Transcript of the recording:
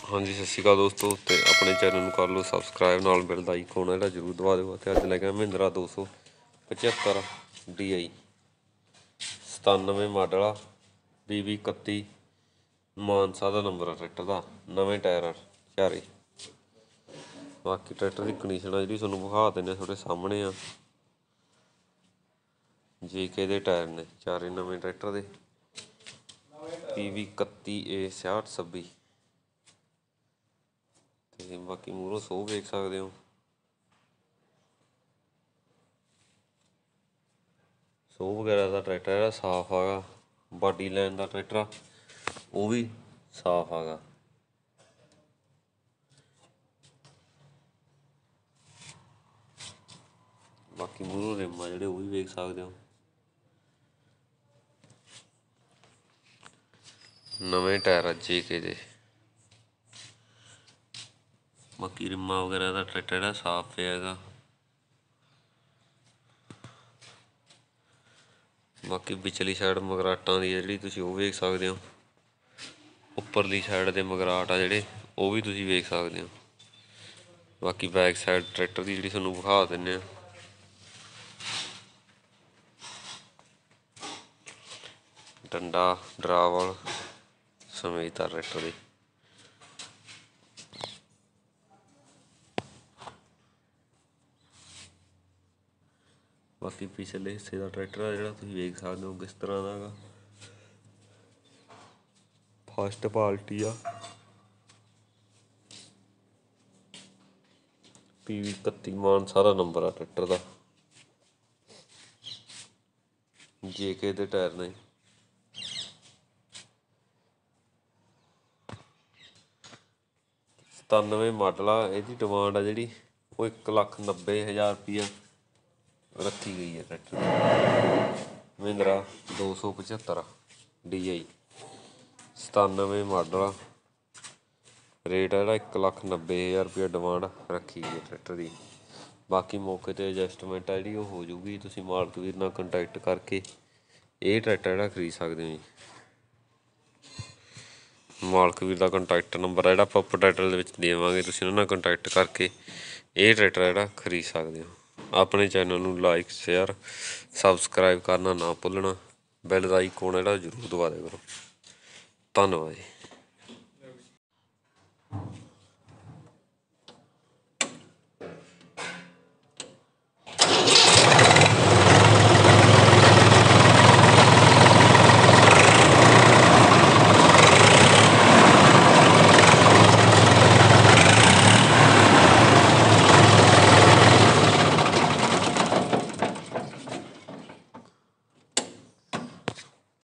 हाँ जी, सत श्री अकाल दोस्तों। तो अपने चैनल में कर लो सबसक्राइब, नाल बेल दा आइकन है जरूर दबा दो। तो अज लैके महिंद्रा 275 DI 97 मॉडल आ, BB 31 मानसा का नंबर है ट्रैक्टर का। नवे टायर चारे, बाकी ट्रैक्टर की कंडीशन है जी थोड़ा विखा दें थोड़े सामने आ। JK के टायर ने चारे नवे ट्रैक्टर के। PB 31A 6626 ਤੇ ਬਾਕੀ ਮੂਹਰੋਂ ਸੋਹ ਵੇਖ ਸਕਦੇ ਹੋ। ਸੋਹ ਵਗੈਰਾ ਦਾ ਟਰੈਕਟਰ ਜਿਹੜਾ ਸਾਫ਼ ਹੈਗਾ। ਬਾਡੀ ਲਾਈਨ ਦਾ ਟਰੈਕਟਰ ਆ ਉਹ ਵੀ ਸਾਫ਼ ਹੈਗਾ। ਬਾਕੀ ਮੂਹਰੋਂ ਰਿਮ ਆ ਜਿਹੜੇ ਉਹ ਵੀ ਵੇਖ ਸਕਦੇ ਹੋ। ਨਵੇਂ ਟਾਇਰ ਆ JK ਦੇ। ਬਾਕੀ ਰਿਮਾਂ ਵਗੈਰਾ ਦਾ ਟਰੈਕਟਰ ਜਿਹੜਾ ਸਾਫ਼ ਪਿਆ ਹੈਗਾ। ਬਾਕੀ ਵਿਚਲੀ ਸਾਈਡ ਮਗਰਾਟਾਂ ਦੀ ਜਿਹੜੀ ਤੁਸੀਂ ਉਹ ਵੇਖ ਸਕਦੇ ਹੋ। ਉੱਪਰਲੀ ਸਾਈਡ ਦੇ ਮਗਰਾਟ ਆ ਜਿਹੜੇ ਉਹ ਵੀ ਤੁਸੀਂ ਵੇਖ ਸਕਦੇ ਹੋ। ਬਾਕੀ ਬੈਕ ਸਾਈਡ ਟਰੈਕਟਰ ਦੀ ਜਿਹੜੀ ਤੁਹਾਨੂੰ ਵਿਖਾ ਦਿੰਦੇ ਆ। ਡੰਡਾ ਡਰਾਵਲ ਸਮੇਤ ਆ ਟਰੈਕਟਰ ਦੇ। ਬਾਕੀ ਪਿਛਲੇ ਹਿੱਸੇ ਦਾ ਟਰੈਕਟਰ ਆ ਜਿਹੜਾ ਤੁਸੀਂ ਵੇਖ ਸਕਦੇ ਹੋ ਕਿਸ ਤਰ੍ਹਾਂ ਦਾ ਹੈਗਾ। ਫਸਟ ਪਾਰਟੀ ਆ। PB 31 ਮਾਨਸਾ ਦਾ ਨੰਬਰ ਆ ਟਰੈਕਟਰ ਦਾ। JK ਦੇ ਟਾਇਰ ਨੇ। सतानवे मॉडल आ। ਇਹਦੀ ਡਿਮਾਂਡ ਆ ਜਿਹੜੀ ਉਹ 1,90,000 रुपया रखी गई है ट्रैक्टर की। महिंद्रा 275 DI 97 मॉडल आ। रेट है ਜਿਹੜਾ 1,90,000 रुपया डिमांड रखी गई है ट्रैक्टर की। बाकी मौके ਤੇ ਐਡਜਸਟਮੈਂਟ ਆ ਜਿਹੜੀ ਉਹ ਹੋ ਜੂਗੀ। ਤੁਸੀਂ ਮਾਲਕ ਵੀਰ ਨਾਲ ਕੰਟੈਕਟ ਕਰਕੇ ਇਹ ਟਰੈਕਟਰ ਜਿਹੜਾ ਖਰੀਦ ਸਕਦੇ ਹੋ ਜੀ। ਮਾਲਕ ਵੀਰ ਦਾ ਕੰਟੈਕਟ ਨੰਬਰ ਆ ਜਿਹੜਾ ਆਪਾਂ ਉੱਪਰ ਟਾਈਟਲ ਦੇ ਵਿੱਚ ਦੇਵਾਂਗੇ। ਤੁਸੀਂ ਉਹਨਾਂ ਨਾਲ ਕੰਟੈਕਟ ਕਰਕੇ ਇਹ ਟਰੈਕਟਰ ਜਿਹੜਾ ਖਰੀਦ ਸਕਦੇ ਹੋ। ਆਪਣੇ ਚੈਨਲ ਨੂੰ ਲਾਈਕ ਸ਼ੇਅਰ ਸਬਸਕ੍ਰਾਈਬ ਕਰਨਾ ਨਾ ਭੁੱਲਣਾ। ਬੈਲ ਦਾ ਆਈਕਨ ਜਿਹੜਾ ਜ਼ਰੂਰ ਦਬਾ ਦਿਆ ਕਰੋ। ਧੰਨਵਾਦ ਜੀ।